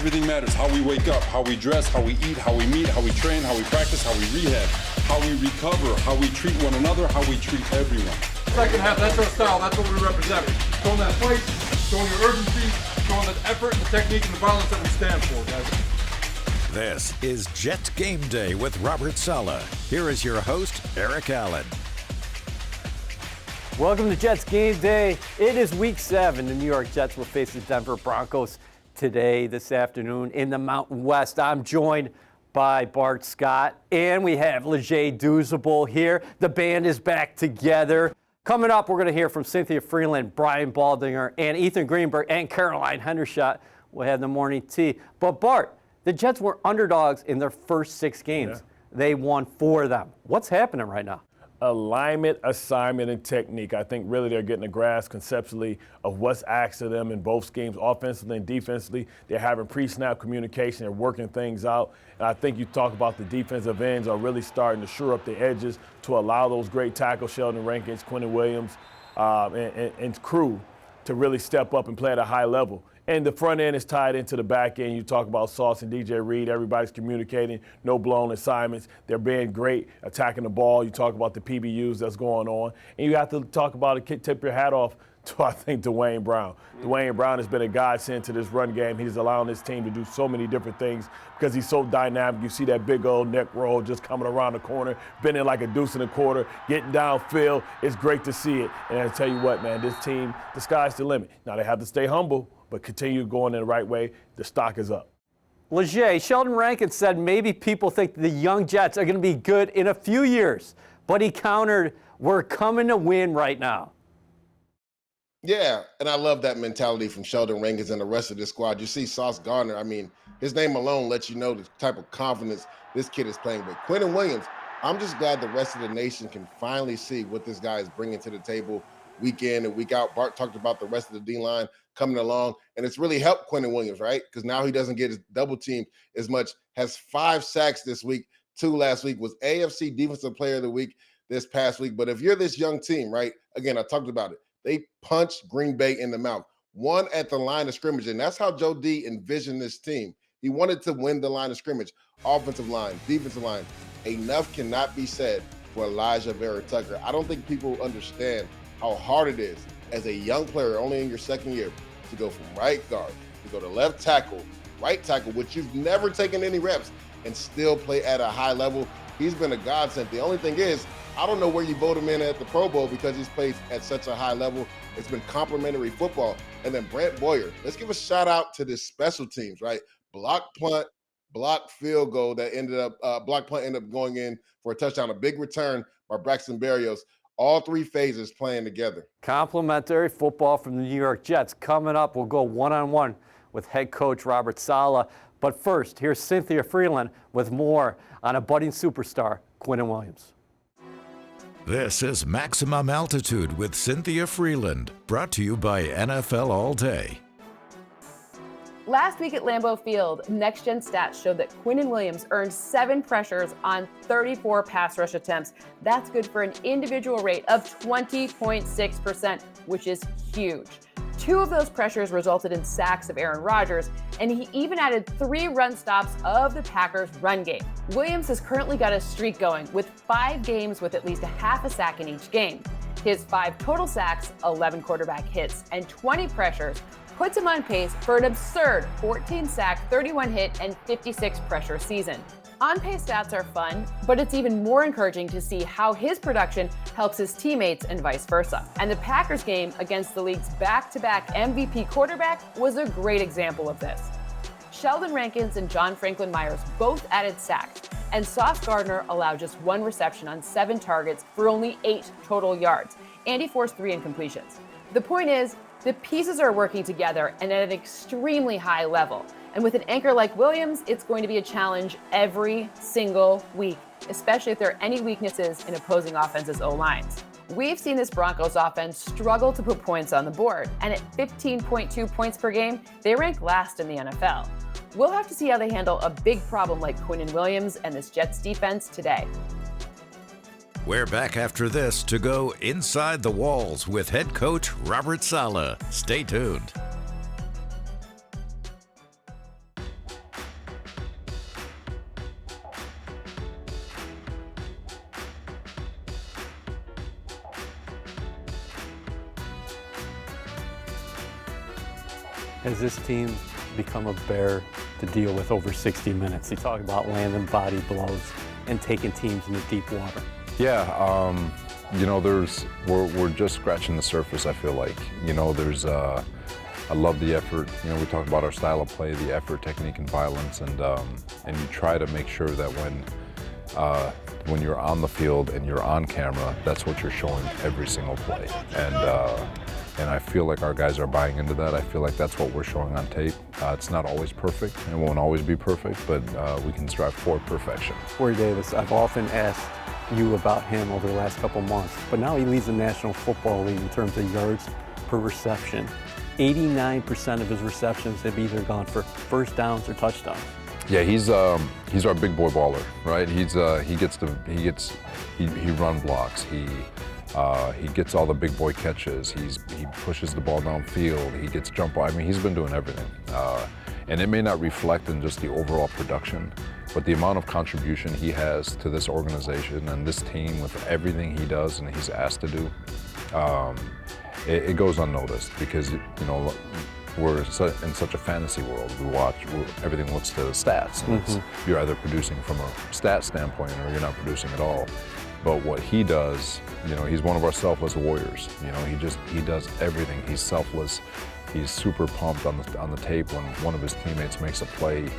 Everything matters. How we wake up, how we dress, how we eat, how we meet, how we train, how we practice, how we rehab, how we recover, how we treat one another, how we treat everyone. Second half, that's our style. That's what we represent. Showing that fight, showing your urgency, showing the effort, the technique, and the violence that we stand for, guys. This is Jets Game Day with Robert Saleh. Here is your host, Eric Allen. Welcome to Jets Game Day. It is Week 7. The New York Jets will face the Denver Broncos today, this afternoon, in the Mountain West. I'm joined by Bart Scott, and we have Leger Douzable here. The band is back together. Coming up, we're going to hear from Cynthia Freeland, Brian Baldinger, and Ethan Greenberg, and Caroline Hendershot. We'll have the morning tea. But Bart, the Jets were underdogs in their first 6 games. Yeah. They won 4 of them. What's happening right now? Alignment, assignment, and technique. I think really they're getting a grasp conceptually of what's asked of them in both schemes, offensively and defensively. They're having pre-snap communication. They're working things out. And I think you talk about the defensive ends are really starting to shore up the edges to allow those great tackles, Sheldon Rankins, Quinnen Williams, and crew to really step up and play at a high level. And the front end is tied into the back end. You talk about Sauce and DJ Reed. Everybody's communicating. No blown assignments. They're being great attacking the ball. You talk about the PBUs that's going on. And you have to talk about it, tip your hat off to, I think, Dwayne Brown. Dwayne Brown has been a godsend to this run game. He's allowing this team to do so many different things because he's so dynamic. You see that big old neck roll just coming around the corner, bending like a deuce and a quarter, getting downfield. It's great to see it. And I tell you what, man, this team, the sky's the limit. Now they have to stay humble, but continue going in the right way. The stock is up. Leger, Sheldon Rankins said maybe people think the young Jets are going to be good in a few years, but he countered, we're coming to win right now. Yeah, and I love that mentality from Sheldon Rankins and the rest of this squad. You see Sauce Gardner, I mean, his name alone lets you know the type of confidence this kid is playing with. Quinnen Williams, I'm just glad the rest of the nation can finally see what this guy is bringing to the table week in and week out. Bart talked about the rest of the D-line coming along, and it's really helped Quinnen Williams, right? Because now he doesn't get his double teamed as much. Has 5 sacks this week, 2 last week, was AFC Defensive Player of the Week this past week. But if you're this young team, right, again, I talked about it. They punched Green Bay in the mouth, 1 at the line of scrimmage, and that's how Joe D envisioned this team. He wanted to win the line of scrimmage, offensive line, defensive line. Enough cannot be said for Elijah Vera Tucker. I don't think people understand how hard it is as a young player, only in your second year, to go from right guard, to go to left tackle, right tackle, which you've never taken any reps, and still play at a high level. He's been a godsend. The only thing is, I don't know where you vote him in at the Pro Bowl because he's played at such a high level. It's been complimentary football. And then Brent Boyer, let's give a shout out to the special teams, right? Block punt, block field goal that ended up, block punt ended up going in for a touchdown, a big return by Braxton Berrios. All 3 phases playing together. Complimentary football from the New York Jets. Coming up, we'll go one-on-one with head coach Robert Saleh. But first, here's Cynthia Freeland with more on a budding superstar, Quinnen Williams. This is Maximum Altitude with Cynthia Freeland, brought to you by NFL All Day. Last week at Lambeau Field, Next Gen Stats showed that Quinnen Williams earned 7 pressures on 34 pass rush attempts. That's good for an individual rate of 20.6%, which is huge. 2 of those pressures resulted in sacks of Aaron Rodgers, and he even added 3 run stops of the Packers' run game. Williams has currently got a streak going with 5 games with at least a half a sack in each game. His 5 total sacks, 11 quarterback hits, and 20 pressures puts him on pace for an absurd 14 sack, 31 hit, and 56 pressure season. On-pace stats are fun, but it's even more encouraging to see how his production helps his teammates and vice versa. And the Packers game against the league's back-to-back MVP quarterback was a great example of this. Sheldon Rankins and John Franklin Myers both added sacks, and Sauce Gardner allowed just 1 reception on 7 targets for only 8 total yards, and he forced 3 incompletions. The point is, the pieces are working together and at an extremely high level. And with an anchor like Williams, it's going to be a challenge every single week, especially if there are any weaknesses in opposing offenses' O-lines. We've seen this Broncos offense struggle to put points on the board, and at 15.2 points per game, they rank last in the NFL. We'll have to see how they handle a big problem like Quinnen Williams and this Jets defense today. We're back after this to go inside the walls with head coach Robert Saleh. Stay tuned. has this team become a bear to deal with over 60 minutes? You talk about landing body blows and taking teams into deep water. Yeah, you know, we're just scratching the surface, I feel like. You know, I love the effort. You know, we talk about our style of play, the effort, technique, and violence, and you try to make sure that when you're on the field and you're on camera, that's what you're showing every single play. And I feel like our guys are buying into that. I feel like that's what we're showing on tape. It's not always perfect. It won't always be perfect, but we can strive for perfection. Corey Davis, I've often asked you about him over the last couple months, but now he leads the National Football League in terms of yards per reception. 89% of his receptions have either gone for first downs or touchdowns. Yeah, he's our big boy baller, right? He run blocks. He gets all the big boy catches. He pushes the ball downfield. He gets jump ball. I mean, he's been doing everything. And it may not reflect in just the overall production, but the amount of contribution he has to this organization and this team with everything he does and he's asked to do, it goes unnoticed because, you know, we're in such a fantasy world. Everything looks to stats. You're either producing from a stat standpoint or you're not producing at all. But what he does, you know, he's one of our selfless warriors. You know, he does everything. He's selfless. He's super pumped on the tape when one of his teammates makes a play,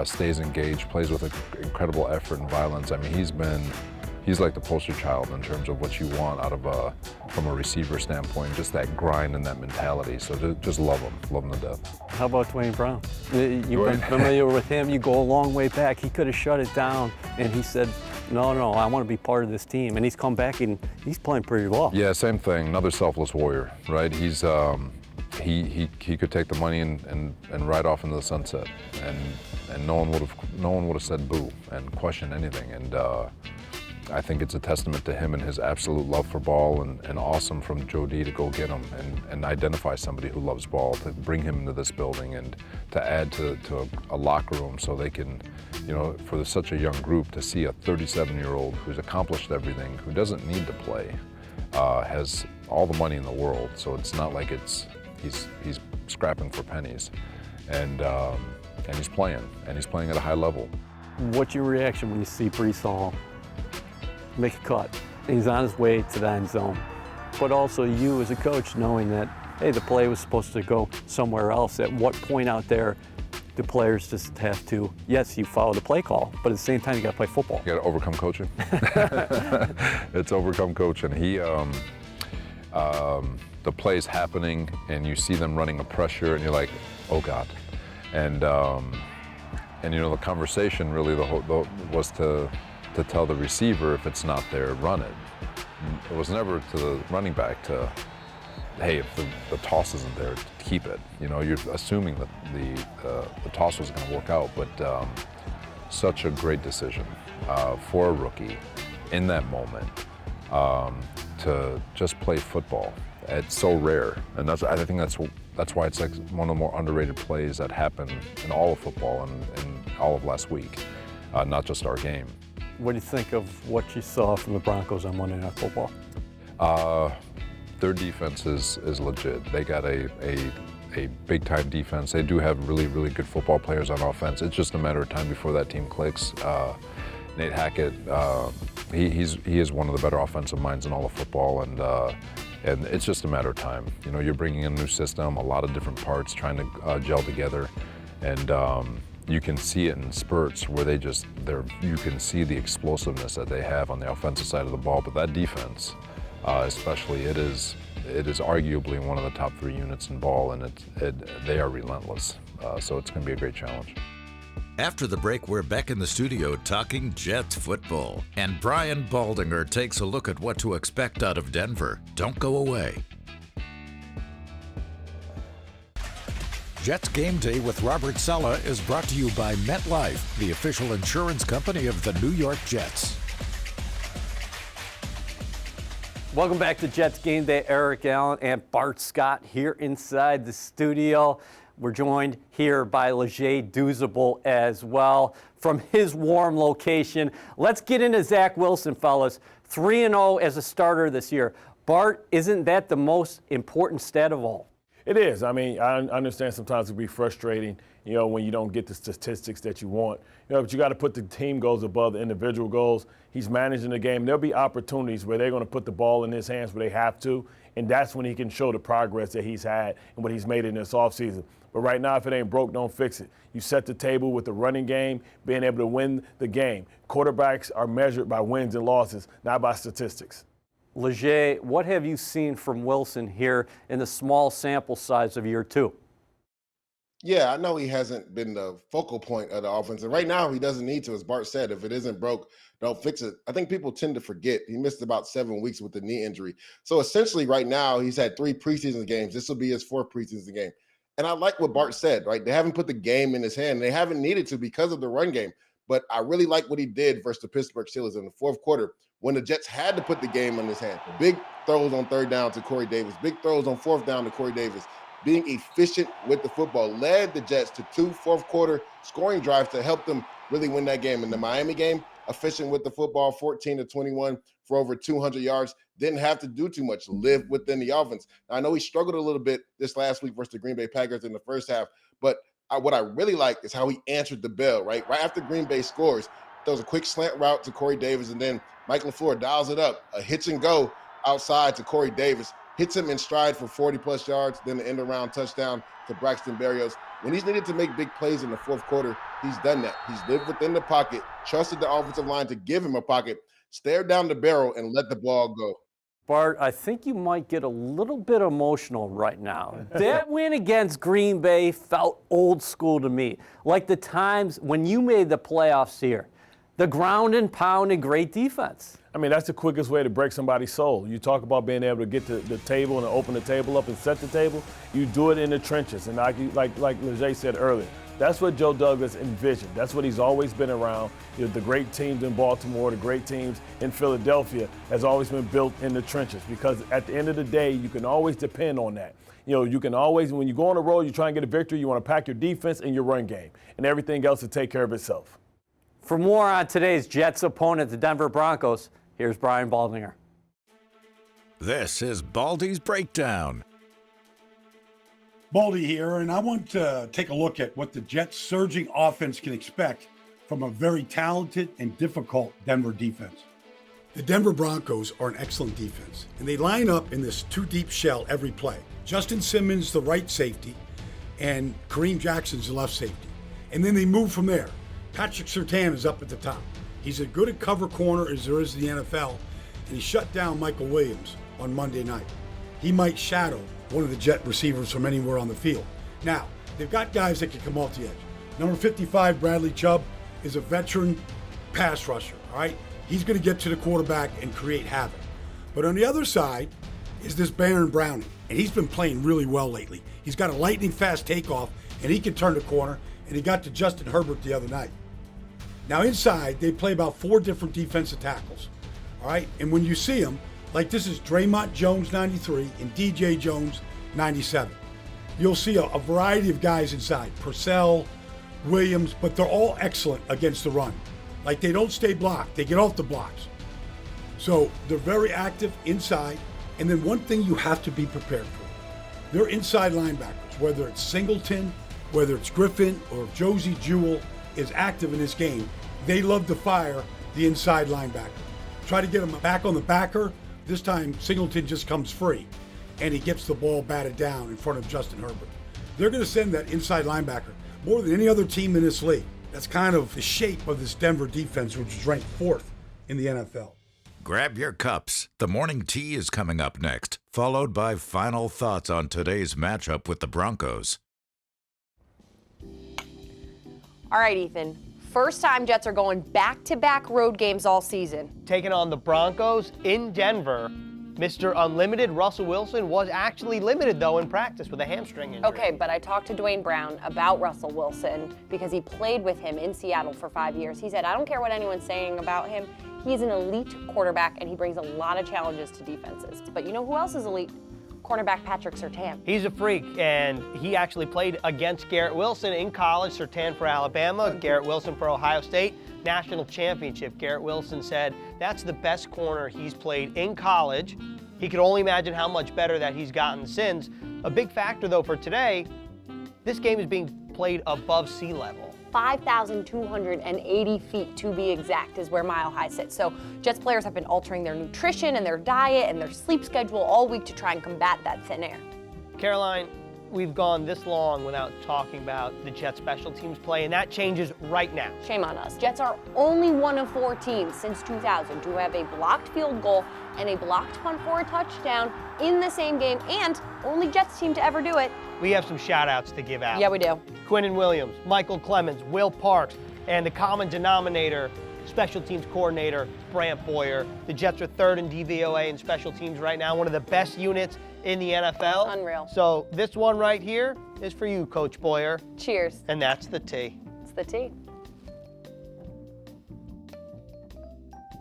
stays engaged, plays with incredible effort and violence. I mean, he's like the poster child in terms of what you want out of from a receiver standpoint, just that grind and that mentality. So just love him to death. How about Dwayne Brown? You've been familiar with him. You go a long way back. He could have shut it down, and he said, no, I want to be part of this team. And he's come back and he's playing pretty well. Yeah, same thing. Another selfless warrior, right? He's he could take the money and ride off into the sunset, and no one would have said boo and questioned anything. And I think it's a testament to him and his absolute love for ball, and awesome from Joe D to go get him and identify somebody who loves ball, to bring him into this building and to add to a locker room so they can, you know, for such a young group to see a 37-year-old who's accomplished everything, who doesn't need to play, has all the money in the world. So it's not like he's scrapping for pennies, and he's playing at a high level. What's your reaction when you see Breece Hall make a cut? He's on his way to the end zone. But also you as a coach knowing that, hey, the play was supposed to go somewhere else. At what point out there the players just have to, yes, you follow the play call, but at the same time you got to play football. You got to overcome coaching. It's overcome coaching. The play's happening and you see them running a pressure and you're like, oh God. And you know, the conversation really was to tell the receiver, if it's not there, run it. It was never to the running back to, hey, if the toss isn't there, keep it. You know, you're assuming that the toss was going to work out, but such a great decision for a rookie in that moment to just play football. It's so rare, and I think that's why it's like one of the more underrated plays that happened in all of football and all of last week, not just our game. What do you think of what you saw from the Broncos on Monday Night Football? Their defense is legit. They got a big-time defense. They do have really, really good football players on offense. It's just a matter of time before that team clicks. Nate Hackett, he is one of the better offensive minds in all of football, and it's just a matter of time. You know, you're bringing in a new system, a lot of different parts trying to gel together, and you can see it in spurts where you can see the explosiveness that they have on the offensive side of the ball. But that defense, especially, it is arguably one of the top 3 units in ball, and they are relentless. So it's going to be a great challenge. After the break, we're back in the studio talking Jets football. And Brian Baldinger takes a look at what to expect out of Denver. Don't go away. Jets Game Day with Robert Saleh is brought to you by MetLife, the official insurance company of the New York Jets. Welcome back to Jets Game Day. Eric Allen and Bart Scott here inside the studio. We're joined here by Leger Douzable as well from his warm location. Let's get into Zach Wilson, fellas. 3-0 as a starter this year. Bart, isn't that the most important stat of all? It is. I mean, I understand sometimes it can be frustrating, when you don't get the statistics that you want. But you got to put the team goals above the individual goals. He's managing the game. There'll be opportunities where they're going to put the ball in his hands where they have to, and that's when he can show the progress that he's had and what he's made in this offseason. But right now, if it ain't broke, don't fix it. You set the table with the running game, being able to win the game. Quarterbacks are measured by wins and losses, not by statistics. Leger, what have you seen from Wilson here in the small sample size of year 2? Yeah, I know he hasn't been the focal point of the offense. And right now, he doesn't need to. As Bart said, if it isn't broke, don't fix it. I think people tend to forget. He missed about 7 weeks with the knee injury. So essentially right now, he's had 3 preseason games. This will be his 4th preseason game. And I like what Bart said, right? They haven't put the game in his hand. They haven't needed to because of the run game. But I really like what he did versus the Pittsburgh Steelers in the 4th quarter when the Jets had to put the game in his hand. Big throws on 3rd down to Corey Davis. Big throws on 4th down to Corey Davis. Being efficient with the football led the Jets to 2 4th-quarter scoring drives to help them really win that game. In the Miami game, efficient with the football, 14-21 for over 200 yards. Didn't have to do too much, live within the offense. Now, I know he struggled a little bit this last week versus the Green Bay Packers in the first half, but what I really like is how he answered the bell, right? Right after Green Bay scores, throws a quick slant route to Corey Davis, and then Mike LaFleur dials it up, a hitch and go outside to Corey Davis, hits him in stride for 40-plus yards, then the end-around touchdown to Braxton Berrios. When he's needed to make big plays in the 4th quarter, he's done that. He's lived within the pocket, trusted the offensive line to give him a pocket, stared down the barrel, and let the ball go. Bart, I think you might get a little bit emotional right now. That win against Green Bay felt old school to me, like the times when you made the playoffs here. The ground and pound and great defense. I mean, that's the quickest way to break somebody's soul. You talk about being able to get to the table and open the table up and set the table. You do it in the trenches. And like Leger said earlier, that's what Joe Douglas envisioned. That's what he's always been around. The great teams in Baltimore, the great teams in Philadelphia has always been built in the trenches, because at the end of the day, you can always depend on that. You can always, when you go on the road, you try and get a victory, you want to pack your defense and your run game, and everything else will take care of itself. For more on today's Jets opponent, the Denver Broncos, here's Brian Baldinger. This is Baldy's Breakdown. Baldy here, and I want to take a look at what the Jets' surging offense can expect from a very talented and difficult Denver defense. The Denver Broncos are an excellent defense, and they line up in this 2-deep shell every play. Justin Simmons, the right safety, and Kareem Jackson's the left safety. And then they move from there. Patrick Surtain is up at the top. He's as good at cover corner as there is in the NFL, and he shut down Michael Williams on Monday night. He might shadow one of the Jet receivers from anywhere on the field. Now, they've got guys that can come off the edge. Number 55, Bradley Chubb, is a veteran pass rusher, all right? He's going to get to the quarterback and create havoc. But on the other side is this Baron Browning, and he's been playing really well lately. He's got a lightning-fast takeoff, and he can turn the corner, and he got to Justin Herbert the other night. Now inside, they play about 4 different defensive tackles, all right? And when you see them, like this is Draymond Jones, 93, and DJ Jones, 97. You'll see a variety of guys inside, Purcell, Williams, but they're all excellent against the run. Like they don't stay blocked, they get off the blocks. So they're very active inside. And then one thing you have to be prepared for, they're inside linebackers, whether it's Singleton, whether it's Griffin, or if Josie Jewell is active in this game, they love to fire the inside linebacker. Try to get him back on the backer. This time, Singleton just comes free, and he gets the ball batted down in front of Justin Herbert. They're going to send that inside linebacker more than any other team in this league. That's kind of the shape of this Denver defense, which is ranked 4th in the NFL. Grab your cups. The morning tea is coming up next, followed by final thoughts on today's matchup with the Broncos. All right, Ethan. First time Jets are going back-to-back road games all season. Taking on the Broncos in Denver. Mr. Unlimited, Russell Wilson, was actually limited, though, in practice with a hamstring injury. Okay, but I talked to Dwayne Brown about Russell Wilson because he played with him in Seattle for 5 years. He said, I don't care what anyone's saying about him. He's an elite quarterback, and he brings a lot of challenges to defenses. But you know who else is elite? Cornerback Patrick Surtain. He's a freak, and he actually played against Garrett Wilson in college. Surtain for Alabama, Garrett Wilson for Ohio State. National championship. Garrett Wilson said that's the best corner he's played in college. He could only imagine how much better that he's gotten since. A big factor, though, for today, this game is being played above sea level. 5,280 feet to be exact is where Mile High sits. So Jets players have been altering their nutrition and their diet and their sleep schedule all week to try and combat that thin air. Caroline, we've gone this long without talking about the Jets special teams play, and that changes right now. Shame on us. Jets are only one of 4 teams since 2000 to have a blocked field goal and a blocked punt for a touchdown in the same game, and only Jets team to ever do it. We have some shout-outs to give out. Yeah, we do. Quinnen Williams, Michael Clemens, Will Parks, and the common denominator, special teams coordinator, Brant Boyer. The Jets are 3rd in DVOA in special teams right now, one of the best units in the NFL. Unreal. So this one right here is for you, Coach Boyer. Cheers. And that's the T. It's the T.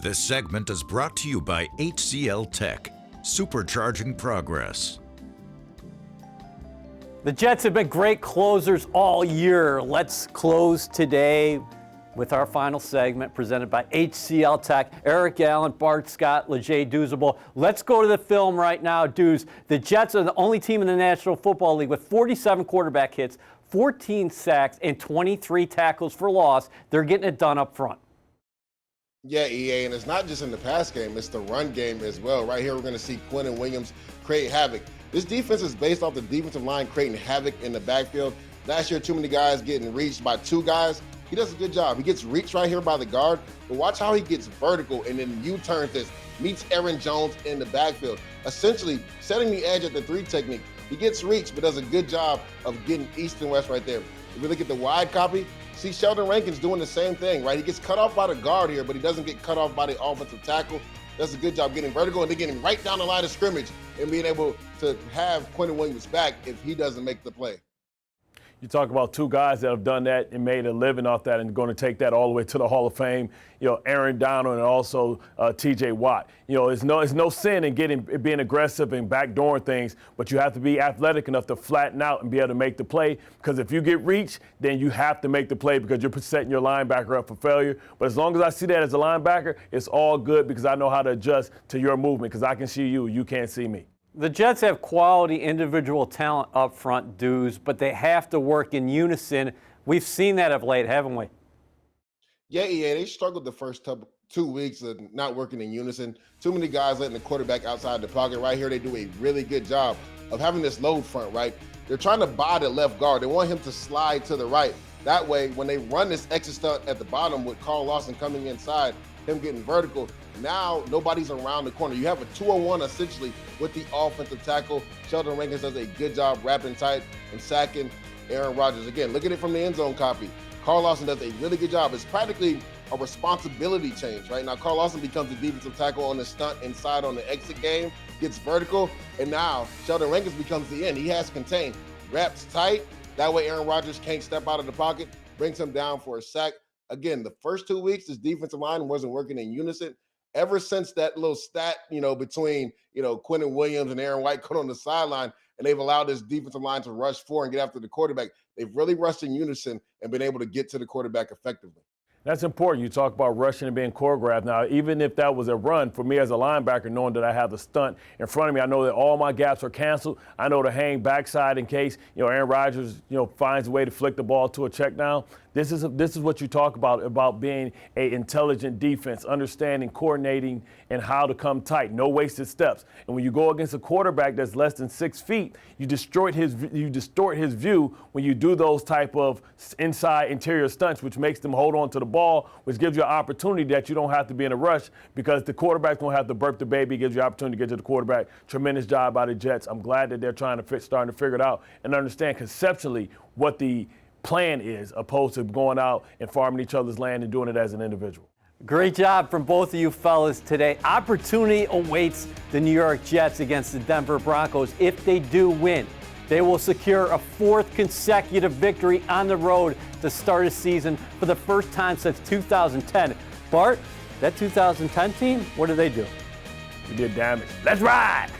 This segment is brought to you by HCL Tech, supercharging progress. The Jets have been great closers all year. Let's close today with our final segment presented by HCL Tech. Eric Allen, Bart Scott, Leger Douzable. Let's go to the film right now, Dooz. The Jets are the only team in the National Football League with 47 quarterback hits, 14 sacks, and 23 tackles for loss. They're getting it done up front. Yeah, EA, and it's not just in the pass game, it's the run game as well. Right here, we're going to see Quinnen Williams create havoc. This defense is based off the defensive line creating havoc in the backfield. Last year, too many guys getting reached by 2 guys. He does a good job. He gets reached right here by the guard, but watch how he gets vertical and then U-turns this, meets Aaron Jones in the backfield, essentially setting the edge at the 3 technique. He gets reached, but does a good job of getting east and west right there. If we look at the wide copy, see Sheldon Rankins doing the same thing, right? He gets cut off by the guard here, but he doesn't get cut off by the offensive tackle. Does a good job getting vertical and then getting right down the line of scrimmage and being able to have Quinnen Williams back if he doesn't make the play. You talk about 2 guys that have done that and made a living off that and going to take that all the way to the Hall of Fame. You know, Aaron Donald and also T.J. Watt. You know, it's no sin in being aggressive and backdooring things, but you have to be athletic enough to flatten out and be able to make the play. Because if you get reached, then you have to make the play because you're setting your linebacker up for failure. But as long as I see that as a linebacker, it's all good because I know how to adjust to your movement because I can see you, you can't see me. The Jets have quality individual talent up front, Dooz, but they have to work in unison. We've seen that of late, haven't we? Yeah, they struggled the first 2 weeks of not working in unison. Too many guys letting the quarterback outside the pocket. Right here, they do a really good job of having this load front, right? They're trying to buy the left guard. They want him to slide to the right. That way, when they run this exit stunt at the bottom with Carl Lawson coming inside, him getting vertical, now nobody's around the corner. You have a 2-on-1 essentially with the offensive tackle. Sheldon Rankins does a good job wrapping tight and sacking Aaron Rodgers. Again, look at it from the end zone copy. Carl Lawson does a really good job. It's practically a responsibility change, right? Now, Carl Lawson becomes the defensive tackle on the stunt inside on the exit game, gets vertical, and now Sheldon Rankins becomes the end. He has contained, wraps tight. That way Aaron Rodgers can't step out of the pocket, brings him down for a sack. Again, the first 2 weeks, this defensive line wasn't working in unison. Ever since that little stat, between, Quinnen Williams and Aaron White cut on the sideline, and they've allowed this defensive line to rush 4 and get after the quarterback, they've really rushed in unison and been able to get to the quarterback effectively. That's important. You talk about rushing and being choreographed. Now, even if that was a run, for me as a linebacker, knowing that I have the stunt in front of me, I know that all my gaps are canceled. I know to hang backside in case, Aaron Rodgers, finds a way to flick the ball to a check down. This is what you talk about being an intelligent defense, understanding, coordinating, and how to come tight. No wasted steps. And when you go against a quarterback that's less than 6 feet, you distort his view when you do those type of inside interior stunts, which makes them hold on to the ball, which gives you an opportunity that you don't have to be in a rush because the quarterback don't have to burp the baby. It gives you an opportunity to get to the quarterback. Tremendous job by the Jets. I'm glad that they're starting to figure it out and understand conceptually what the plan is, opposed to going out and farming each other's land and doing it as an individual. Great job from both of you fellas today. Opportunity awaits the New York Jets against the Denver Broncos. If they do win, they will secure a 4th consecutive victory on the road to start a season for the first time since 2010. Bart, that 2010 team, what did they do? We did damage. Let's ride!